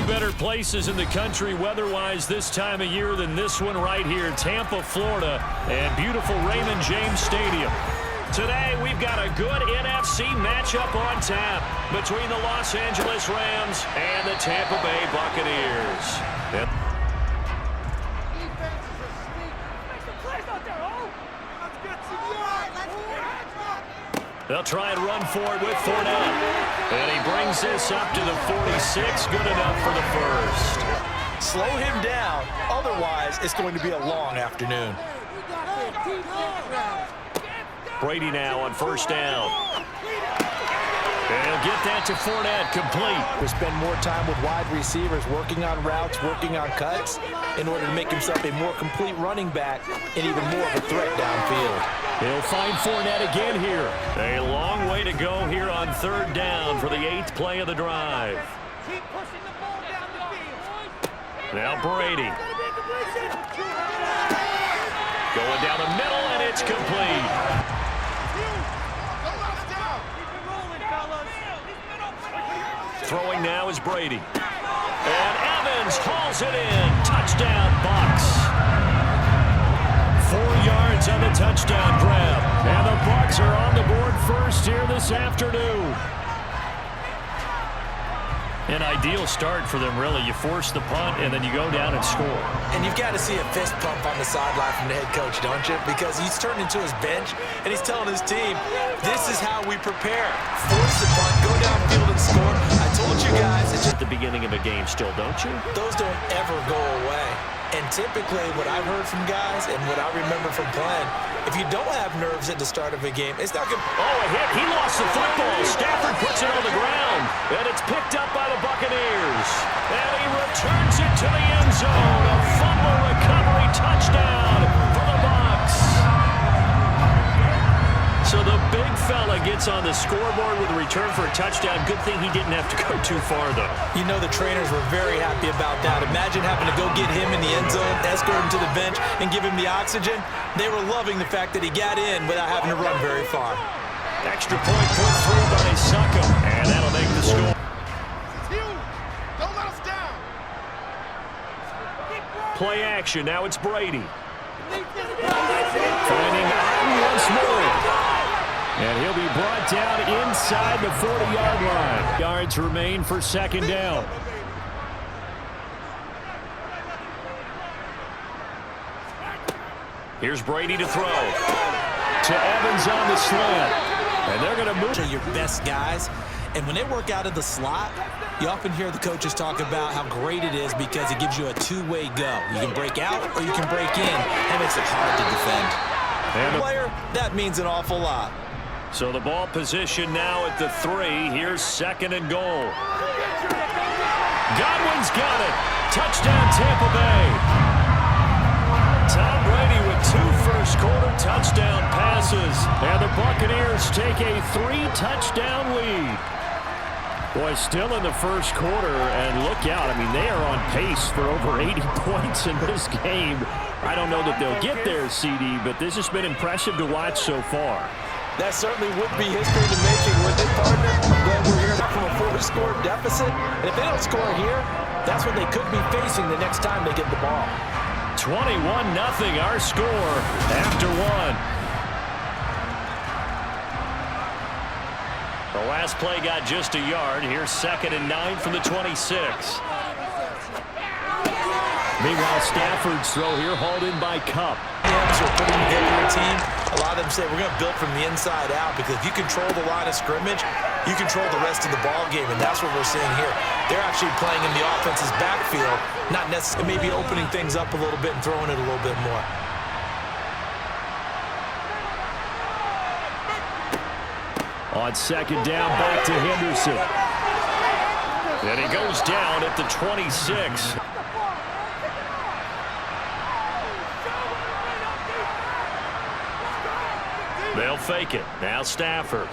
better places in the country weather-wise this time of year than this one right here, Tampa, Florida, and beautiful Raymond James Stadium. Today, we've got a good NFC matchup on tap between the Los Angeles Rams and the Tampa Bay Buccaneers. Yep. They'll try and run for it with Fournette. And he brings this up to the 46. Good enough for the first. Slow him down. Otherwise, it's going to be a long afternoon. Brady now on first down. And he'll get that to Fournette, complete. He'll spend more time with wide receivers, working on routes, working on cuts, in order to make himself a more complete running back and even more of a threat downfield. He'll find Fournette again here. A long way to go here on third down for the 8th play of the drive. Keep pushing the ball down the field. Now Brady. Going down the middle, and it's complete. Throwing now is Brady. And Evans hauls it in. Touchdown, Bucs. 4 yards on the touchdown grab. And the Bucs are on the board first here this afternoon. An ideal start for them, really. You force the punt, and then you go down and score. And you've got to see a fist pump on the sideline from the head coach, don't you? Because he's turned into his bench, and he's telling his team, this is how we prepare. Force the punt, go downfield and score. I told you guys. It's just at the beginning of a game still, don't you? Those don't ever go away. And typically what I've heard from guys and what I remember from playing, if you don't have nerves at the start of a game, it's not good. Oh, a hit. He lost the football. Stafford puts it on the ground. And it's picked up by the Buccaneers. And he returns it to the end zone. A fumble recovery touchdown for the Bucs. So the big fella gets on the scoreboard with a return for a touchdown. Good thing he didn't have to go too far, though. You know the trainers were very happy about that. Imagine having to go get him in the end zone, escort him to the bench, and give him the oxygen. They were loving the fact that he got in without having to run very far. Extra point put through by Suckham. And that'll make the score. Don't let us down. Play action. Now it's Brady. Finding Otten once more. And he'll be brought down inside the 40-yard line. Yards remain for second down. Here's Brady to throw. To Evans on the slant. And they're going to move. Your best guys. And when they work out of the slot, you often hear the coaches talk about how great it is because it gives you a two-way go. You can break out or you can break in. That makes it hard to defend. And player, that means an awful lot. So the ball position now at the 3. Here's second and goal. Godwin's got it. Touchdown, Tampa Bay. Tom Brady with 2 first-quarter touchdown passes. And the Buccaneers take a 3-touchdown lead. Boy, still in the first quarter, and look out. I mean, they are on pace for over 80 points in this game. I don't know that they'll get there, CD, but this has been impressive to watch so far. That certainly would be history in the making, wouldn't it, partner? I'm glad we're here from a 4-score deficit. And if they don't score here, that's what they could be facing the next time they get the ball. 21-0 our score after 1. The last play got just a yard. Here's second and 9 from the 26. Meanwhile, Stafford's throw here hauled in by Kupp. Rams are putting together a team. A lot of them say we're going to build from the inside out because if you control the line of scrimmage, you control the rest of the ball game, and that's what we're seeing here. They're actually playing in the offense's backfield, not necessarily maybe opening things up a little bit and throwing it a little bit more. On second down, back to Henderson. And he goes down at the 26. They'll fake it. Now Stafford.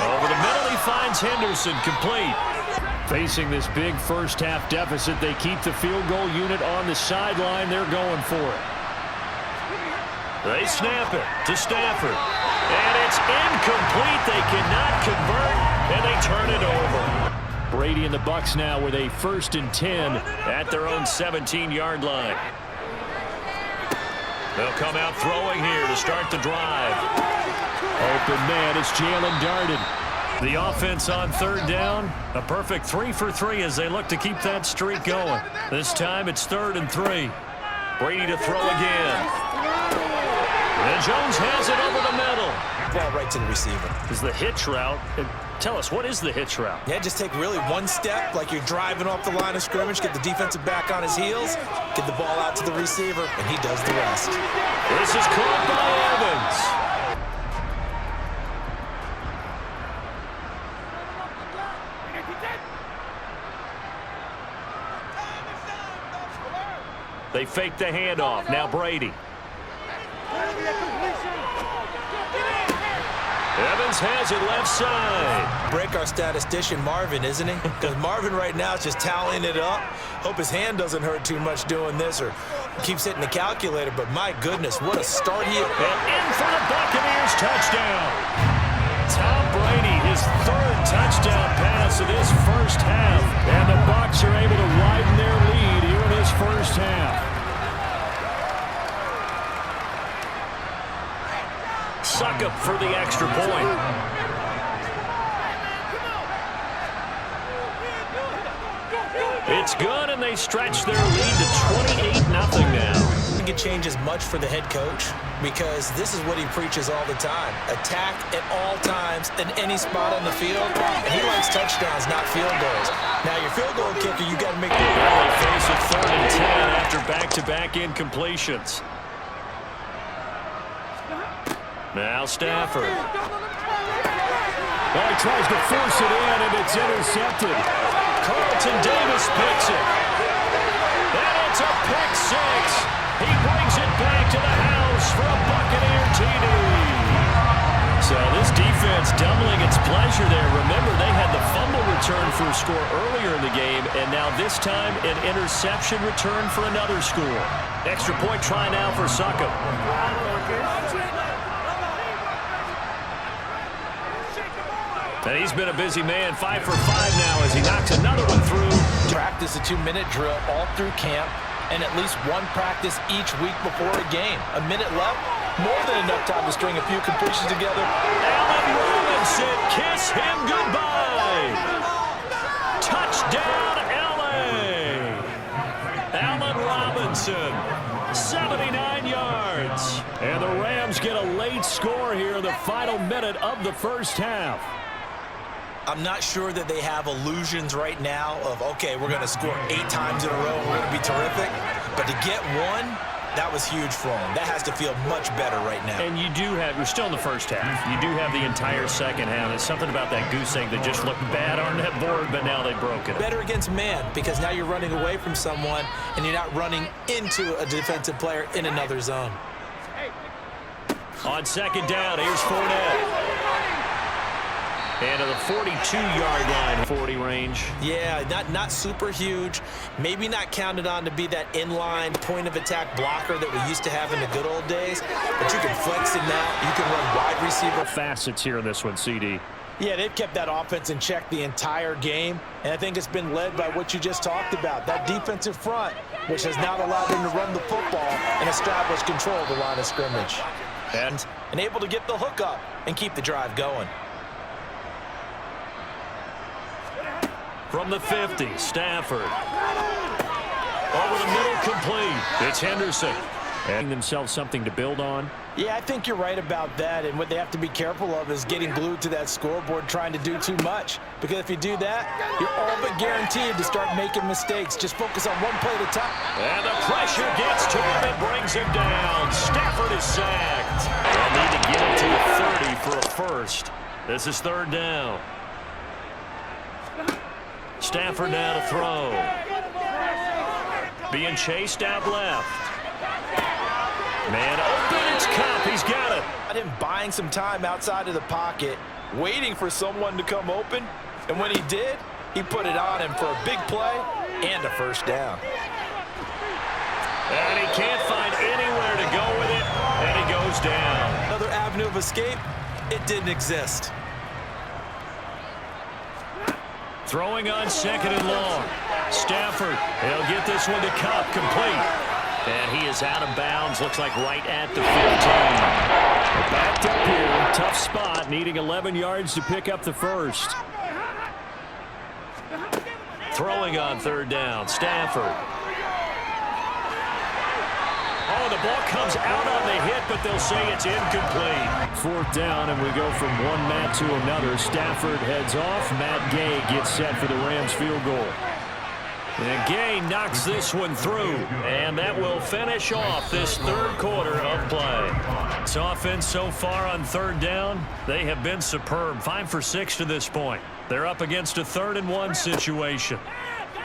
Over the middle, he finds Henderson, complete. Facing this big first-half deficit, they keep the field goal unit on the sideline. They're going for it. They snap it to Stafford. And it's incomplete. They cannot convert, and they turn it over. Brady and the Bucs now with a 1st and 10 at their own 17-yard line. They'll come out throwing here to start the drive. Open man, it's Jalen Darden. The offense on 3rd down, a perfect 3 for 3 as they look to keep that streak going. This time it's 3rd and 3. Brady to throw again. And Jones has it over the middle. Ball right to the receiver. Is the hitch route. Tell us, what is the hitch route? Yeah, just take really one step like you're driving off the line of scrimmage, get the defensive back on his heels, get the ball out to the receiver, and he does the rest. This is caught by Evans. They fake the handoff. Now Brady. Evans has it left side. Break our statistician Marvin, isn't he? Because Marvin right now is just tallying it up. Hope his hand doesn't hurt too much doing this or keeps hitting the calculator. But my goodness, what a start he had. And in for the Buccaneers touchdown. Tom Brady, his 3rd touchdown pass of this first half. And the Bucs are able to widen their lead here in this first half. Suck up for the extra point. It's good, and they stretch their lead to 28-0 now. I think it changes much for the head coach because this is what he preaches all the time. Attack at all times in any spot on the field, and he likes touchdowns, not field goals. Now, your field goal kicker, you got to make the They face a 3rd and 10 after back-to-back incompletions. Now Stafford. Oh, he tries to force it in, and it's intercepted. Carlton Davis picks it. And it's a pick 6. He brings it back to the house for a Buccaneer TD. So this defense doubling its pleasure there. Remember, they had the fumble return for a score earlier in the game, and now this time an interception return for another score. Extra point try now for Suckup. And he's been a busy man, 5 for 5 now as he knocks another one through. Practice a 2-minute drill all through camp and at least one practice each week before a game. A minute left, more than enough time to string a few completions together. Allen Robinson, kiss him goodbye. Touchdown, LA. Allen Robinson, 79 yards. And the Rams get a late score here in the final minute of the first half. I'm not sure that they have illusions right now of, okay, we're going to score 8 times in a row and we're going to be terrific. But to get one, that was huge for them. That has to feel much better right now. And you do have, we're still in the first half. You do have the entire second half. There's something about that goose egg that just looked bad on that board, but now they've broken it. Better against man because now you're running away from someone and you're not running into a defensive player in another zone. On 2nd down, here's Fournette. And to the 42-yard line, 40 range. Yeah, not super huge. Maybe not counted on to be that inline point-of-attack blocker that we used to have in the good old days. But you can flex it now. You can run wide receiver. Facets here in this one, CD. Yeah, they've kept that offense in check the entire game. And I think it's been led by what you just talked about, that defensive front, which has now allowed them to run the football and establish control of the line of scrimmage. And able to get the hook up and keep the drive going. From the 50, Stafford. Over the middle, complete. It's Henderson. Adding themselves something to build on. Yeah, I think you're right about that. And what they have to be careful of is getting glued to that scoreboard trying to do too much. Because if you do that, you're all but guaranteed to start making mistakes. Just focus on one play at a time. And the pressure gets to him and brings him down. Stafford is sacked. They'll need to get it to the 30 for a first. This is 3rd down. Stafford now to throw. Being chased out left. Man open, it's Cup. He's got it. Got him buying some time outside of the pocket, waiting for someone to come open. And when he did, he put it on him for a big play and a first down. And he can't find anywhere to go with it, and he goes down. Another avenue of escape, it didn't exist. Throwing on 2nd and long. Stafford, he'll get this one to Cup, complete. And he is out of bounds, looks like right at the 15. Backed up here, tough spot, needing 11 yards to pick up the first. Throwing on 3rd down, Stafford. Oh, the ball comes out on the hit, but they'll say it's incomplete. 4th down, and we go from one Matt to another. Stafford heads off. Matt Gay gets set for the Rams field goal. And Gay knocks this one through, and that will finish off this 3rd quarter of play. This offense so far on 3rd down, they have been superb. 5 for 6 to this point. They're up against a 3rd and 1 situation.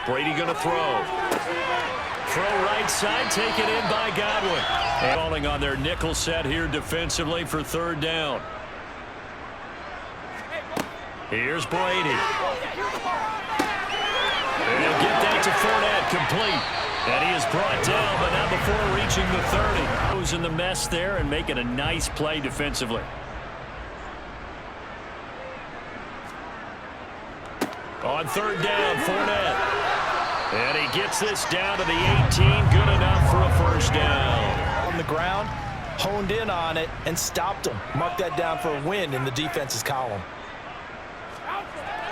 Brady going to throw. Throw right side, taken in by Godwin. And falling on their nickel set here defensively for 3rd down. Here's Brady. And he'll get that to Fournette, complete. And he is brought down, but not before reaching the 30. Goes in the mess there and making a nice play defensively. On 3rd down, Fournette. And he gets this down to the 18. Good enough for a 1st down. On the ground, honed in on it, and stopped him. Mark that down for a win in the defense's column.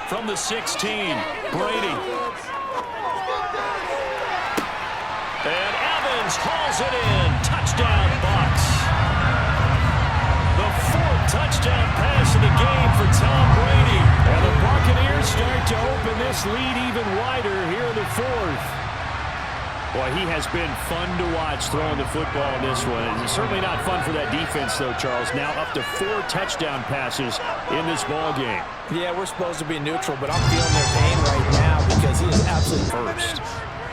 From the 16, Brady. And Evans hauls it in. Touchdown, Bucs. The 4th touchdown pass of the game for Tom Brady. And the Buccaneers start to open this lead even wider here in the 4th. Boy, he has been fun to watch throwing the football in this one. It's certainly not fun for that defense, though, Charles. Now up to 4 touchdown passes in this ball game. Yeah, we're supposed to be neutral, but I'm feeling their pain right now because he is absolutely first.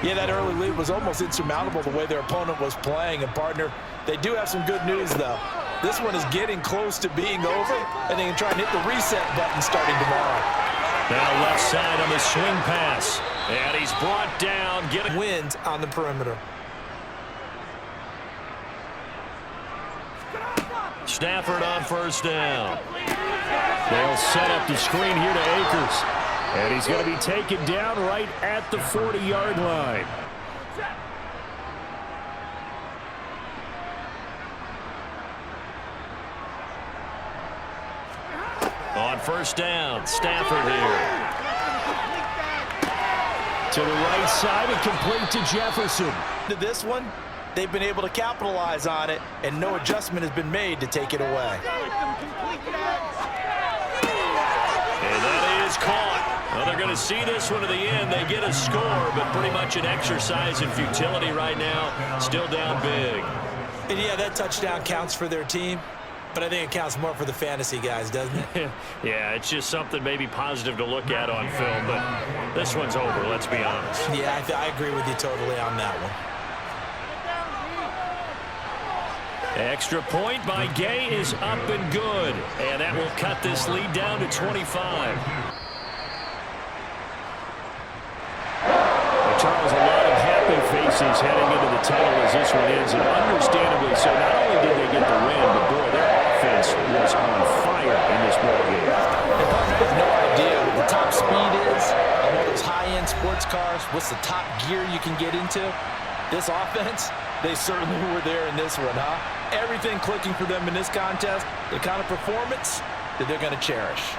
Yeah, that early lead was almost insurmountable the way their opponent was playing. And, partner, they do have some good news, though. This one is getting close to being over, and they can try and hit the reset button starting tomorrow. Now left side on the swing pass. And he's brought down, getting wins on the perimeter. Stafford on 1st down. They'll set up the screen here to Akers. And he's going to be taken down right at the 40-yard line. On 1st down, Stafford here. To the right side and complete to Jefferson. To this one, they've been able to capitalize on it, and no adjustment has been made to take it away. And that is caught. Well, they're going to see this one to the end. They get a score, but pretty much an exercise in futility right now. Still down big. And yeah, that touchdown counts for their team, but I think it counts more for the fantasy guys, doesn't it? Yeah, it's just something maybe positive to look at on film, but this one's over, let's be honest. Yeah, I agree with you totally on that one. Extra point by Gay is up and good, and that will cut this lead down to 25. Well, Charles, a lot of happy faces heading into the title as this one ends, and understandably so. Not only did they get the win, but boy, their offense was on fire in this ball game. I have no idea what the top speed is on all those high-end sports cars. What's the top gear you can get into? This offense, they certainly were there in this one, huh? Everything clicking for them in this contest, the kind of performance that they're going to cherish.